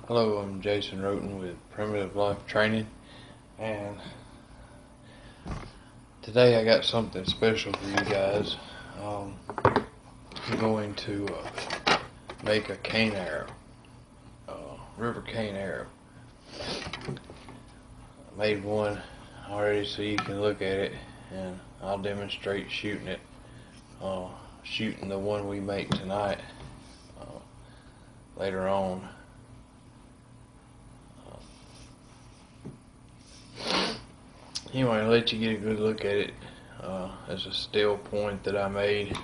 Hello, I'm Jason Roten with Primitive Life Training, and today I got something special for you guys. I'm going to make a cane arrow, river cane arrow. I made one already so you can look at it, and I'll demonstrate shooting it. Shooting the one we make tonight later on. Anyway, I'll let you get a good look at it. There's a steel point that I made,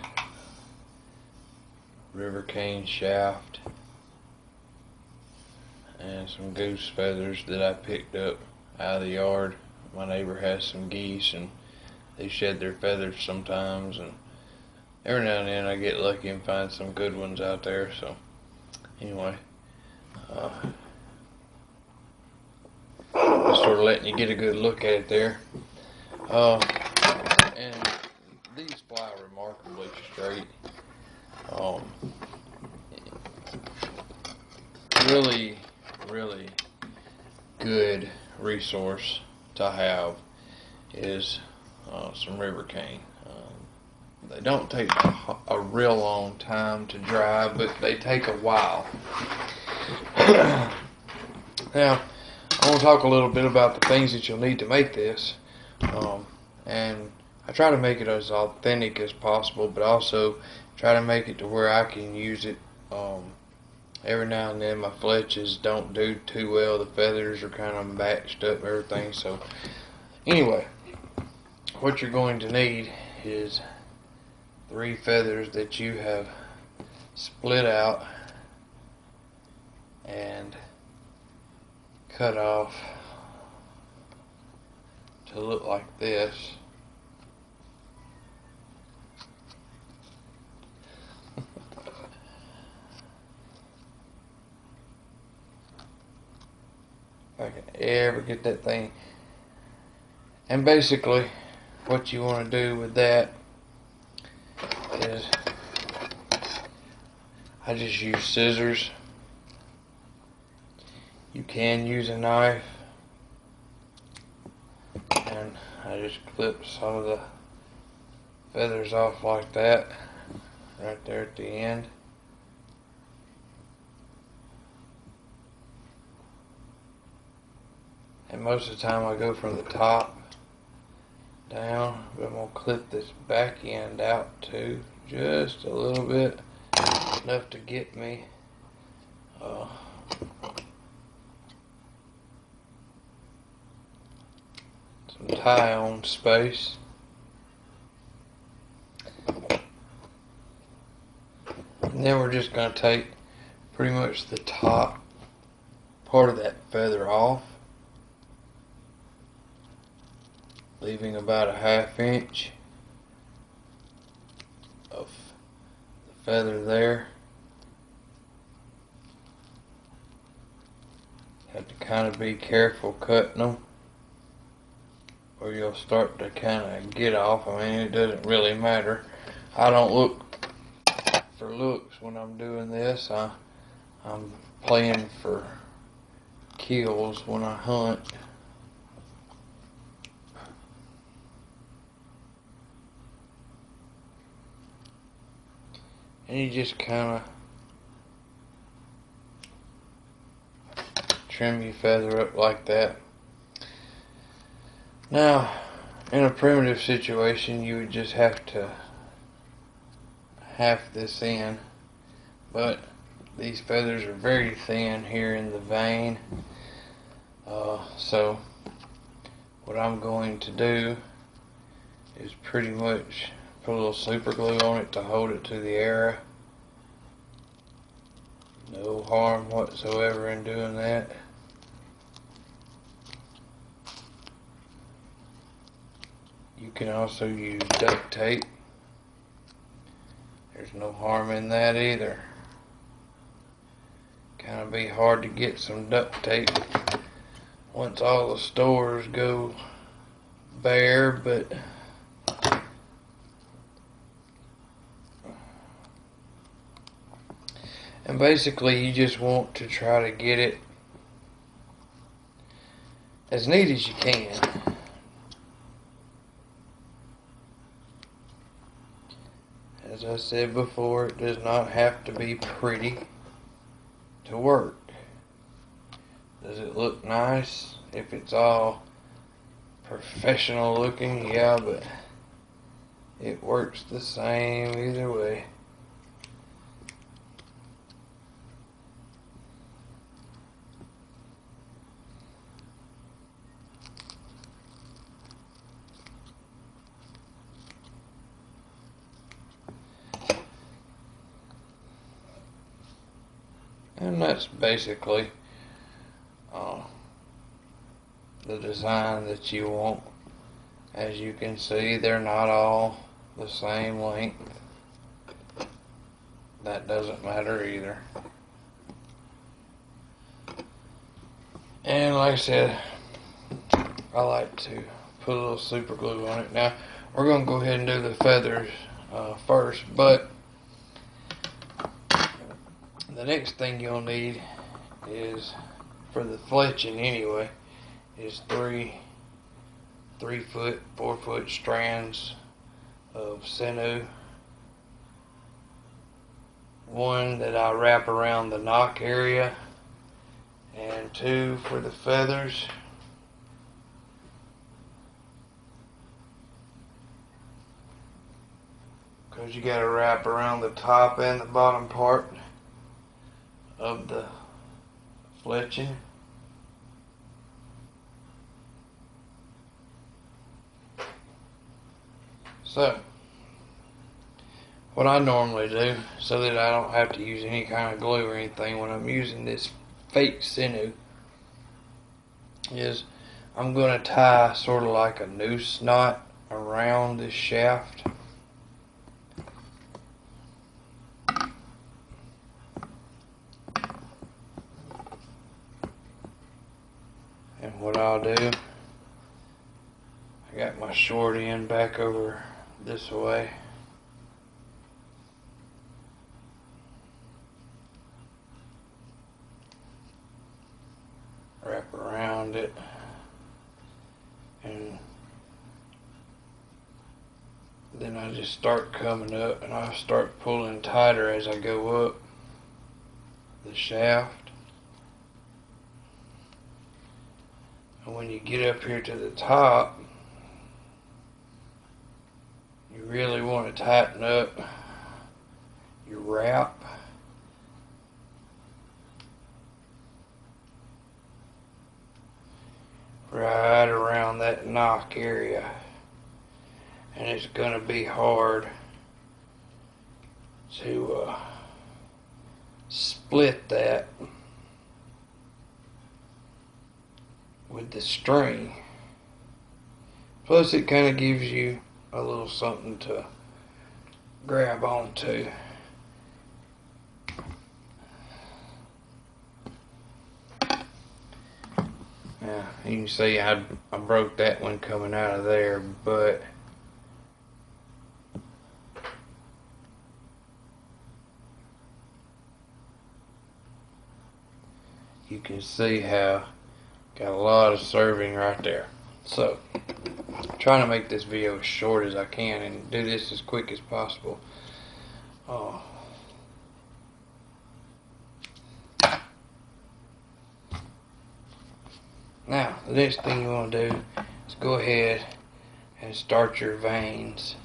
river cane shaft, and some goose feathers that I picked up out of the yard. My neighbor has some geese and they shed their feathers sometimes, and every now and then I get lucky and find some good ones out there. So anyway, just sort of letting you get a good look at it there. And these fly remarkably straight. Really good resource to have is some river cane. They don't take a real long time to dry, but they take a while. Now, I want to talk a little bit about the things that you'll need to make this. And I try to make it as authentic as possible, but also try to make it to where I can use it. Every now and then my fletches don't do too well. The feathers are kind of matched up and everything. So anyway, what you're going to need is 3 feathers that you have split out and cut off to look like this. If I can ever get that thing. And basically what you want to do with that is I just use scissors. You can use a knife, and I just clip some of the feathers off like that right there at the end. And most of the time I go from the top down, but I'm going to clip this back end out too, just a little bit, enough to get me some tie on space. And then we're just going to take pretty much the top part of that feather off, leaving about a 1/2 inch of the feather there. Have to kind of be careful cutting them, or you'll start to kind of get off. I mean, it doesn't really matter. I don't look for looks when I'm doing this. I'm playing for kills when I hunt. And you just kind of trim your feather up like that. Now, in a primitive situation, you would just have to half this in, but these feathers are very thin here in the vein. So what I'm going to do is pretty much put a little super glue on it to hold it to the arrow. No harm whatsoever in doing that. You can also use duct tape. There's no harm in that either. Kind of be hard to get some duct tape once all the stores go bare, but and basically you just want to try to get it as neat as you can. As I said before, it does not have to be pretty to work. Does it look nice if it's all professional looking? Yeah, but it works the same either way. And that's basically the design that you want. As you can see, they're not all the same length. That doesn't matter either. And like I said, I like to put a little super glue on it. Now, we're going to go ahead and do the feathers first, but the next thing you'll need is, for the fletching anyway, is 3-foot, 4-foot strands of sinew. One that I wrap around the knock area, and 2 for the feathers. Because you got to wrap around the top and the bottom part of the fletching. So, what I normally do, so that I don't have to use any kind of glue or anything when I'm using this fake sinew, is I'm going to tie sort of like a noose knot around this shaft. And what I'll do, I got my short end back over this way. Wrap around it, and then I just start coming up, and I start pulling tighter as I go up the shaft. And when you get up here to the top, you really want to tighten up your wrap. Right around that knock area. And it's going to be hard to split that with the string. Plus it kind of gives you a little something to grab onto. Now, you can see I broke that one coming out of there, but you can see how got a lot of serving right there. So, I'm trying to make this video as short as I can and do this as quick as possible. Now, the next thing you want to do is go ahead and start your veins.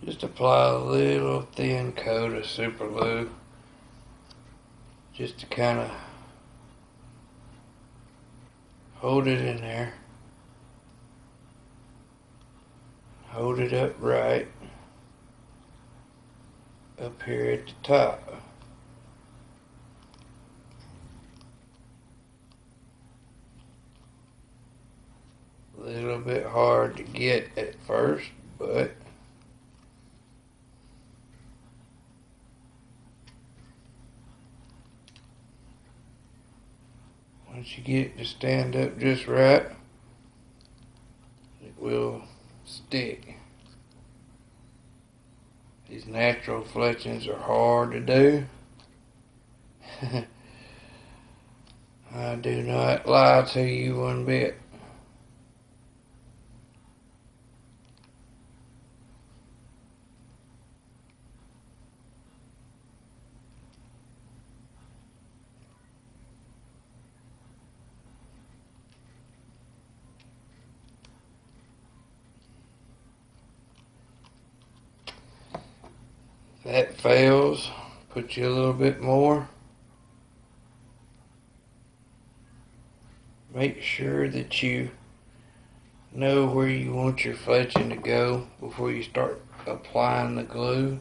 Just apply a little thin coat of super glue, just to kind of hold it in there. Hold it upright up here at the top. A little bit hard to get at first, but once you get it to stand up just right, it will stick. These natural fletchings are hard to do. I do not lie to you one bit. If that fails, put you a little bit more. Make sure that you know where you want your fletching to go before you start applying the glue.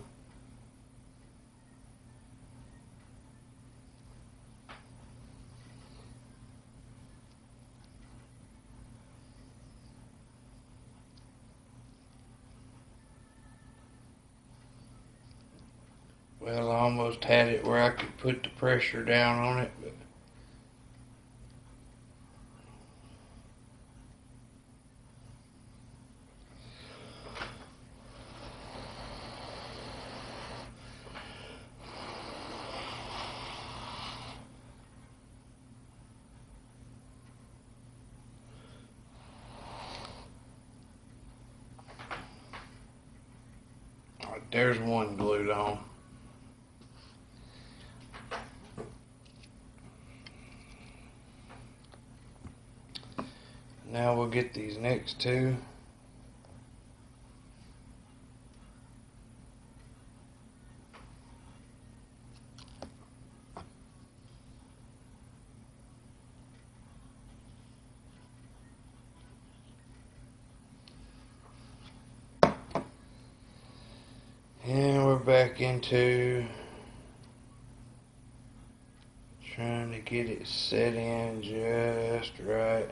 Well, I almost had it where I could put the pressure down on it, but there's one glued on. Now we'll get these next two. And we're back into trying to get it set in just right.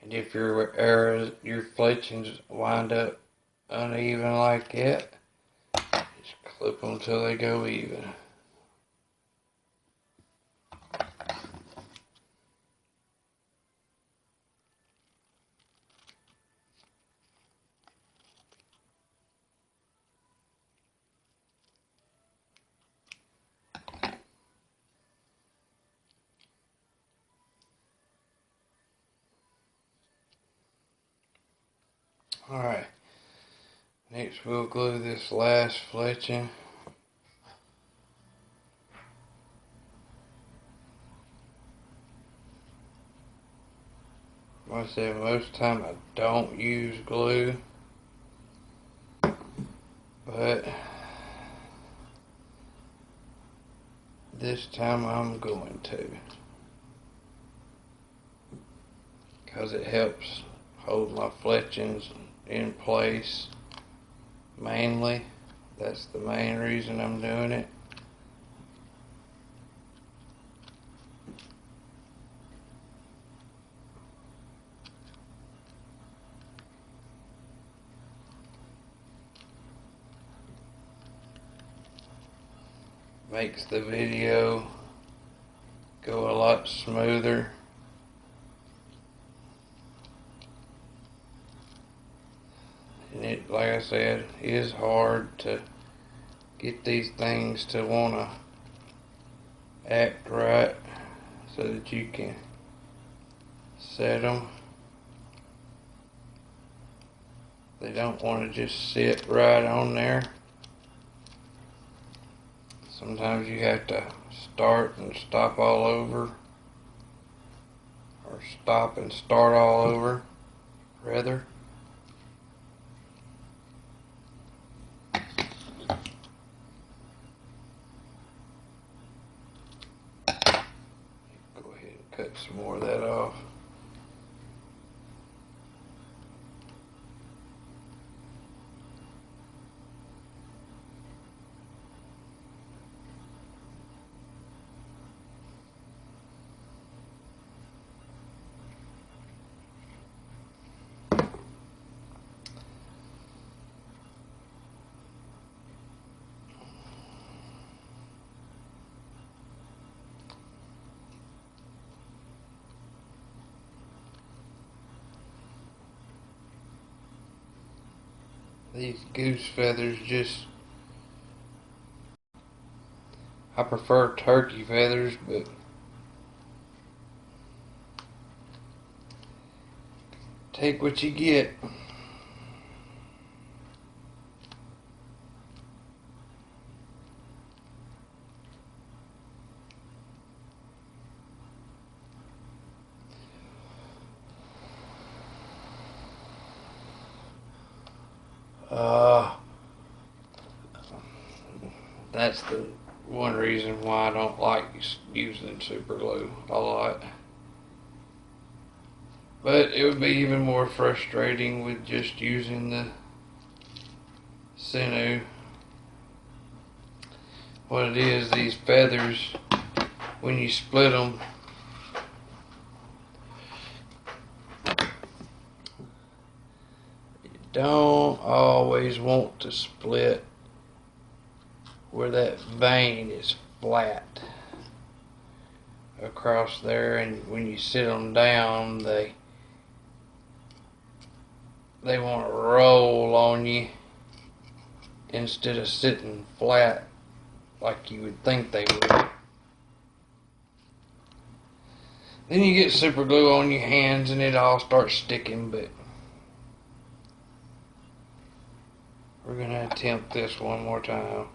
And if your fletchings wind up uneven like that, just clip them till they go even. Alright, next we'll glue this last fletching. Like I said, most of the time I don't use glue, but this time I'm going to, because it helps hold my fletchings in place mainly. That's the main reason I'm doing it. Makes the video go a lot smoother. And it, like I said, is hard to get these things to want to act right so that you can set them. They don't want to just sit right on there. Sometimes you have to start and stop all over, or stop and start all over, rather. Go ahead and cut some more of that off. These goose feathers I prefer turkey feathers, but take what you get. That's the one reason why I don't like using super glue a lot. But it would be even more frustrating with just using the sinew. What it is, these feathers, when you split them, you don't always want to split where that vein is flat across there, and when you sit them down, they want to roll on you instead of sitting flat like you would think they would. Then you get super glue on your hands and it all starts sticking, but we're going to attempt this one more time.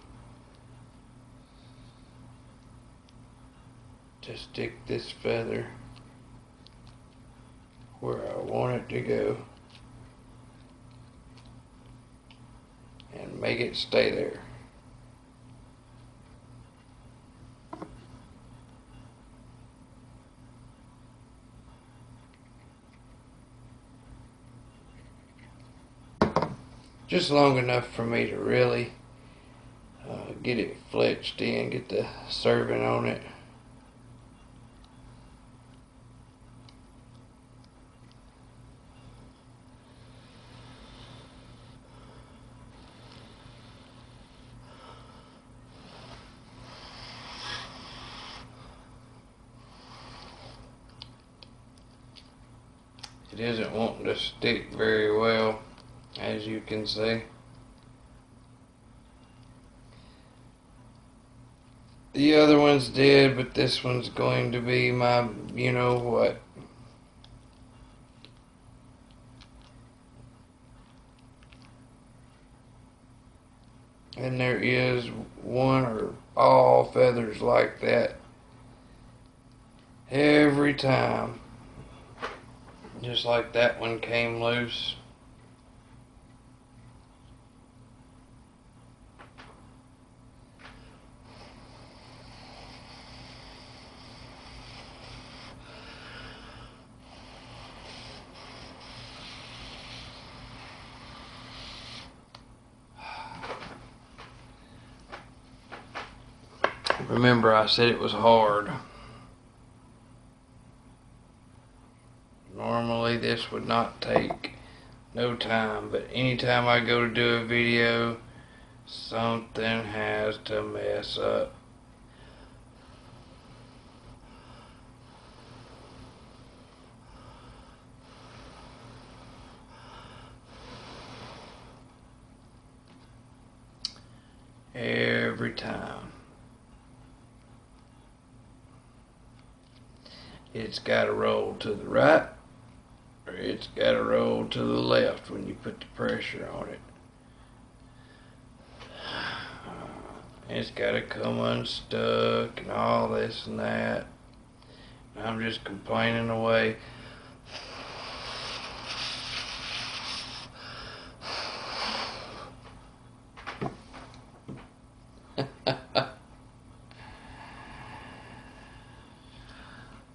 To stick this feather where I want it to go and make it stay there. Just long enough for me to really get it fletched in, get the serving on it. It isn't wanting to stick very well, as you can see. The other ones did, but this one's going to be my you know what. And there is one or all feathers like that every time. Just like that one came loose. Remember, I said it was hard. Normally this would not take no time, but anytime I go to do a video, something has to mess up. Every time. It's got to roll to the right it's got to roll to the left when you put the pressure on it. It's got to come unstuck and all this and that. I'm just complaining away.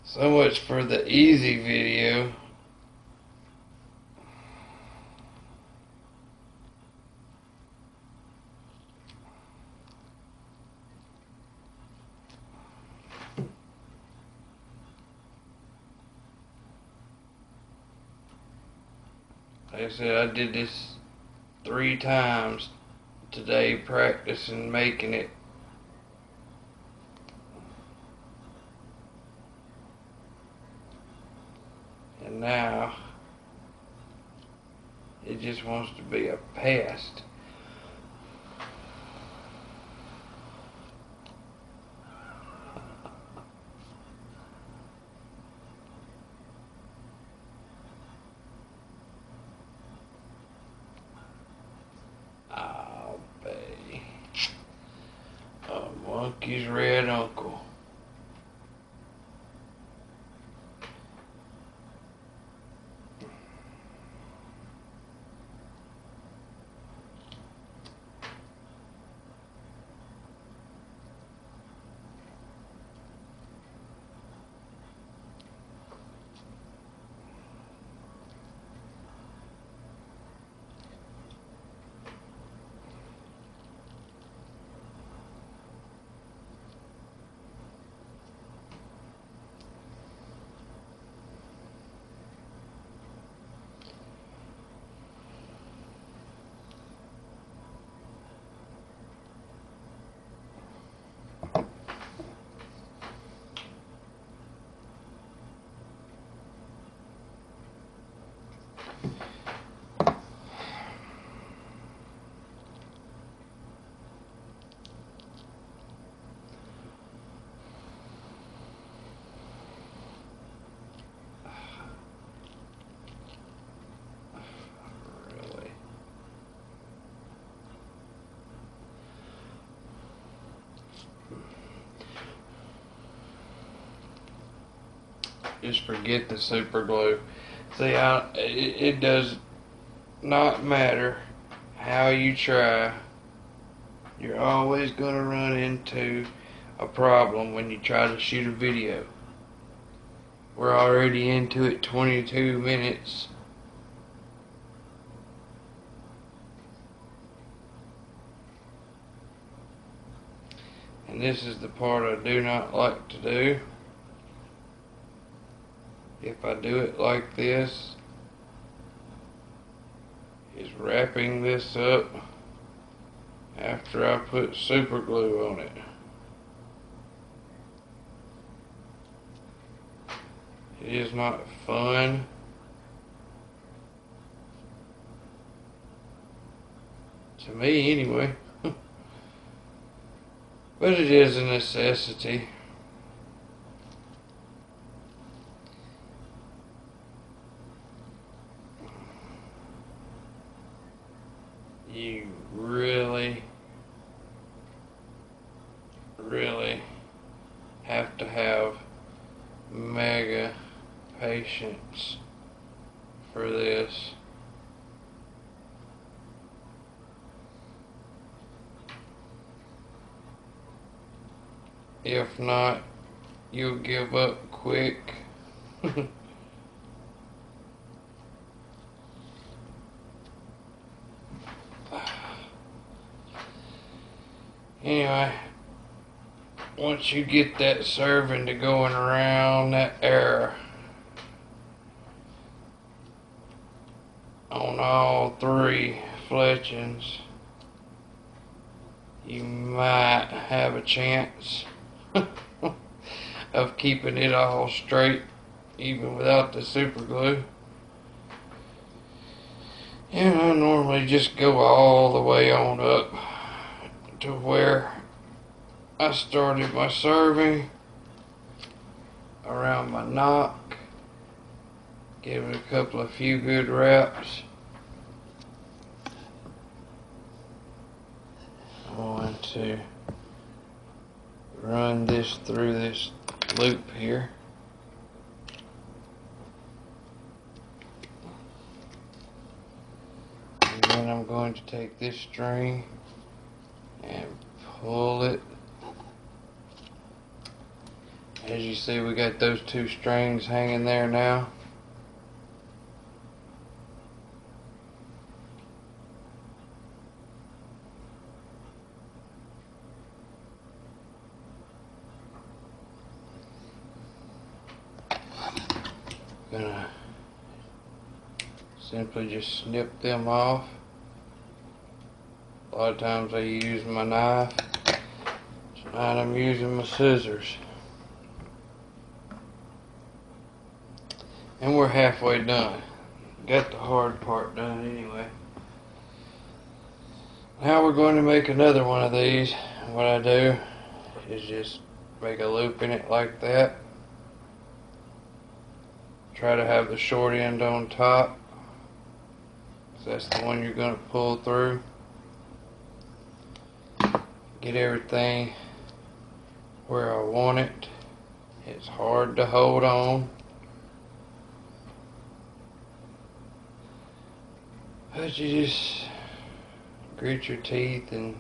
So much for the easy video. Like I said, I did this 3 times today, practicing making it. And now it just wants to be a pest. I'll be a monkey's red uncle. Just forget the super glue. See, it does not matter how you try. You're always going to run into a problem when you try to shoot a video. We're already into it 22 minutes. And this is the part I do not like to do. If I do it like this, is wrapping this up after I put super glue on it. It is not fun. To me anyway. But it is a necessity. You really have to have mega patience for this. If not, you'll give up quick. Anyway, once you get that serving to going around that area on all 3 fletchings, you might have a chance of keeping it all straight even without the super glue. And I normally just go all the way on up to where I started my serving, around my knock, Give it a few good wraps. I'm going to run this through this loop here. And then I'm going to take this string and pull it. As you see, we got those two strings hanging there now. Gonna simply just snip them off. A lot of times I use my knife. Tonight I'm using my scissors. And we're halfway done. Got the hard part done anyway. Now we're going to make another one of these. What I do is just make a loop in it like that. Try to have the short end on top, 'cause that's the one you're going to pull through. Get everything where I want it. It's hard to hold on, but you just grit your teeth and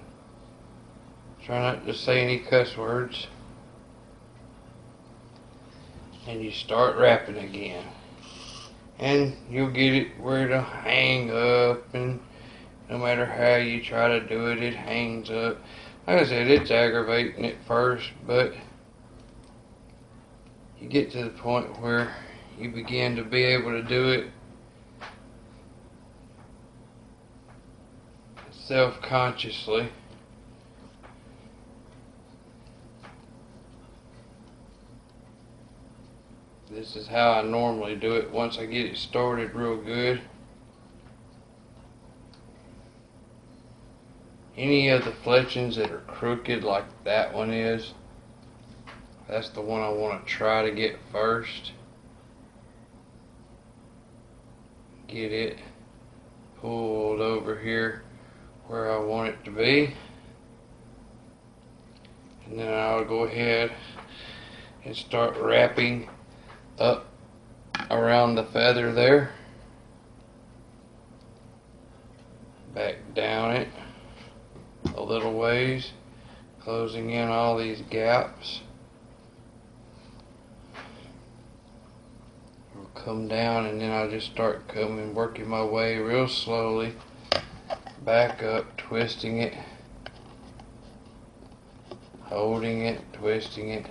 try not to say any cuss words. And you start wrapping again. And you'll get it where it'll hang up, and no matter how you try to do it, it hangs up. Like I said, it's aggravating at first, but you get to the point where you begin to be able to do it self-consciously. This is how I normally do it once I get it started real good. Any of the fletchings that are crooked like that one is, that's the one I want to try to get first. Get it pulled over here where I want it to be. And then I'll go ahead and start wrapping up around the feather there. Back down it a little ways, closing in all these gaps. I'll come down, and then I'll just start working my way real slowly back up, twisting it, holding it, twisting it,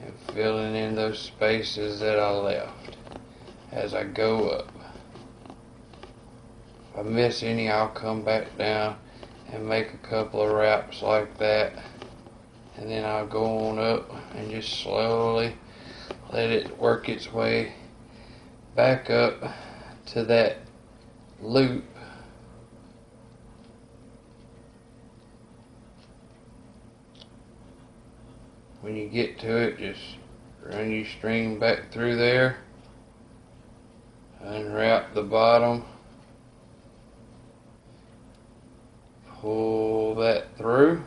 and filling in those spaces that I left as I go up. If I miss any, I'll come back down and make a couple of wraps like that, and then I'll go on up and just slowly let it work its way back up to that loop. When you get to it, just run your string back through there, unwrap the bottom, pull that through,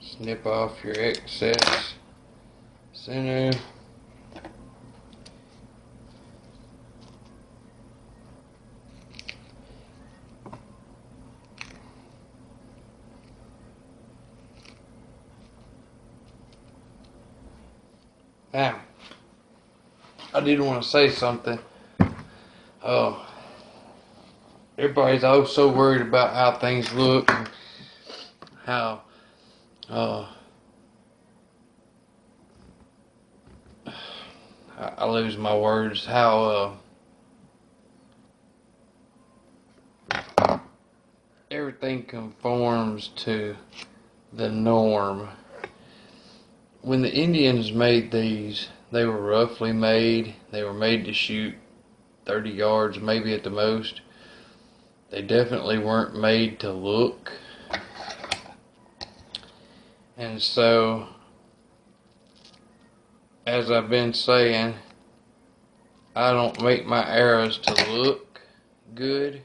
snip off your excess sinew, now, I did want to say something. Everybody's always so worried about how things look and how I lose my words. How everything conforms to the norm. When the Indians made these, they were roughly made. They were made to shoot 30 yards, maybe at the most. They definitely weren't made to look. And so as I've been saying, I don't make my arrows to look good.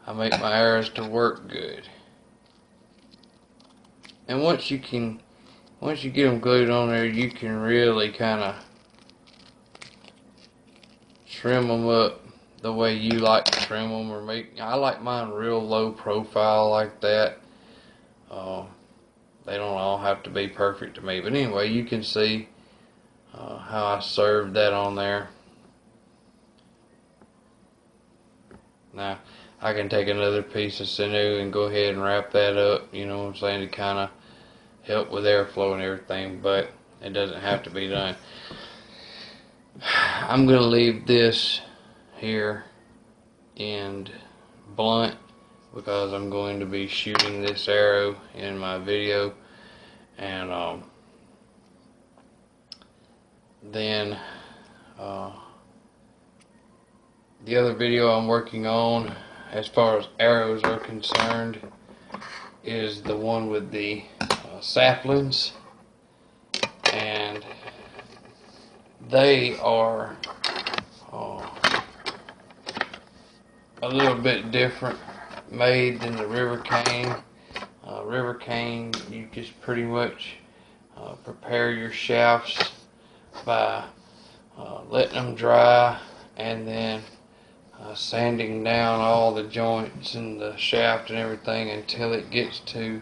I make my arrows to work good. And once you get them glued on there, you can really kind of trim them up the way you like to trim them, or I like mine real low profile like that. They don't all have to be perfect to me, but anyway, you can see how I served that on there. Now I can take another piece of sinew and go ahead and wrap that up, you know what I'm saying, to kind of help with airflow and everything, but it doesn't have to be done. I'm going to leave this here and blunt because I'm going to be shooting this arrow in my video, and then the other video I'm working on as far as arrows are concerned is the one with the saplings, and they are a little bit different made than the river cane. River cane, you just pretty much prepare your shafts by letting them dry and then sanding down all the joints in the shaft and everything until it gets to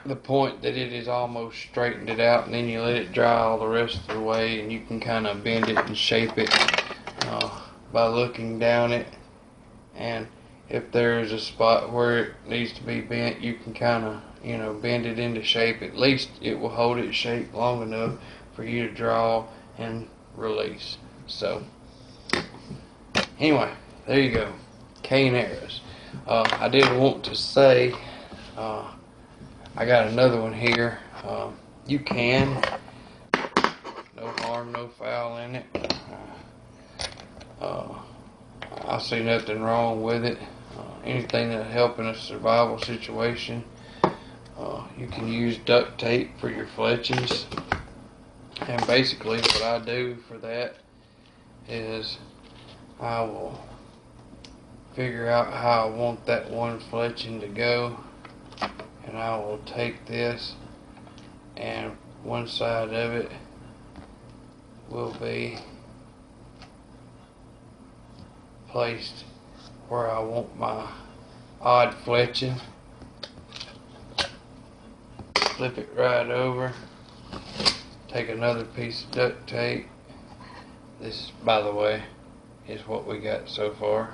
the point that it is almost straightened it out, and then you let it dry all the rest of the way, and you can kind of bend it and shape it by looking down it. And if there is a spot where it needs to be bent, you can kind of, you know, bend it into shape. At least it will hold its shape long enough for you to draw and release. So anyway, there you go, cane arrows. I did want to say I got another one here. You can, no harm, no foul in it. I see nothing wrong with it. Anything that'll help in a survival situation. You can use duct tape for your fletchings, and basically what I do for that is I will figure out how I want that one fletching to go, and I will take this, and one side of it will be placed where I want my odd fletching. Flip it right over, take another piece of duct tape. This, by the way, is what we got so far.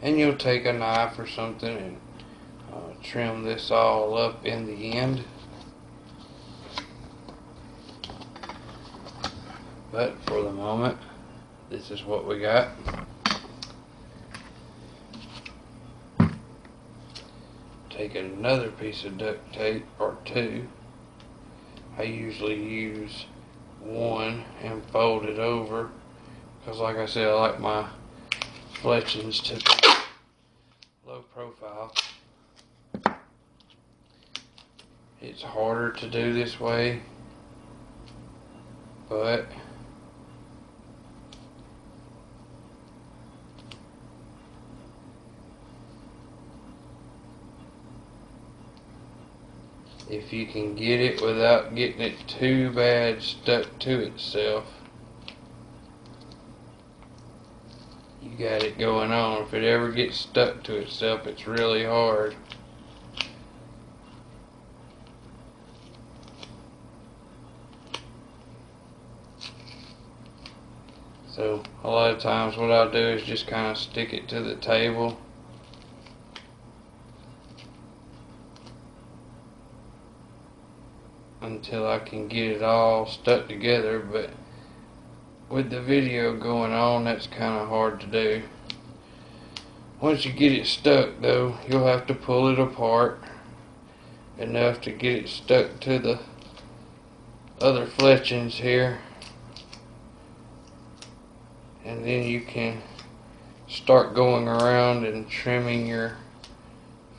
And you'll take a knife or something and trim this all up in the end. But for the moment, this is what we got. Take another piece of duct tape, or two. I usually use one and fold it over, because like I said, I like my fletchings to be low profile. It's harder to do this way, but if you can get it without getting it too bad stuck to itself, you got it going on. If it ever gets stuck to itself, it's really hard. So a lot of times what I'll do is just kind of stick it to the table until I can get it all stuck together. But with the video going on, that's kind of hard to do. Once you get it stuck though, you'll have to pull it apart enough to get it stuck to the other fletchings here, and then you can start going around and trimming your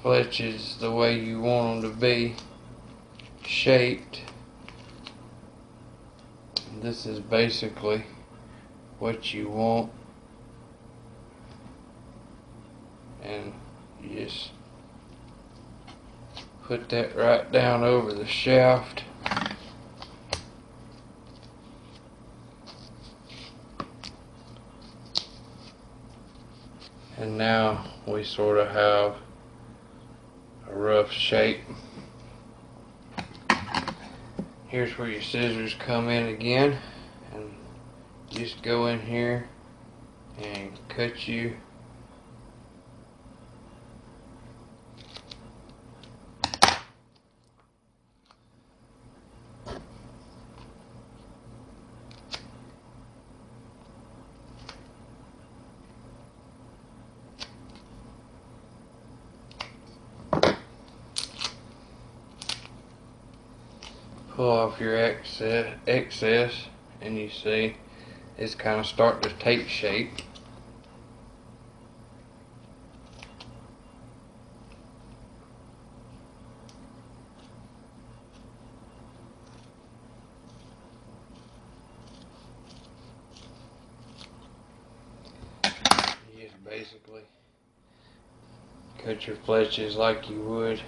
fletches the way you want them to be shaped. This is basically what you want, and you just put that right down over the shaft. And now we sort of have a rough shape. Here's where your scissors come in again, and just go in here and cut you pull off your excess, and you see it's kind of starting to take shape. You just basically cut your fletches like you would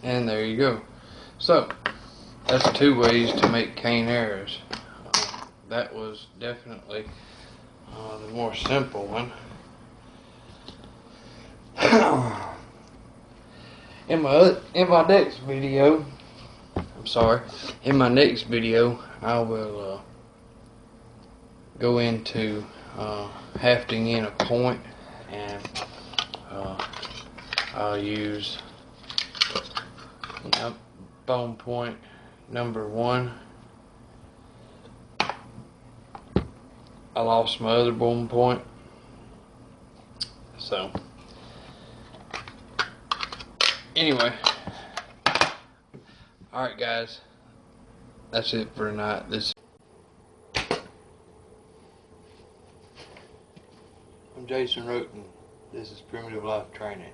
and there you go. So that's 2 ways to make cane arrows. That was definitely the more simple one. In my next video, in my next video, I will go into hafting in a point, and I'll use bone point number 1. I lost my other bone point, so anyway, alright guys, that's it for tonight. I'm Jason Roten. This is Primitive Life Training.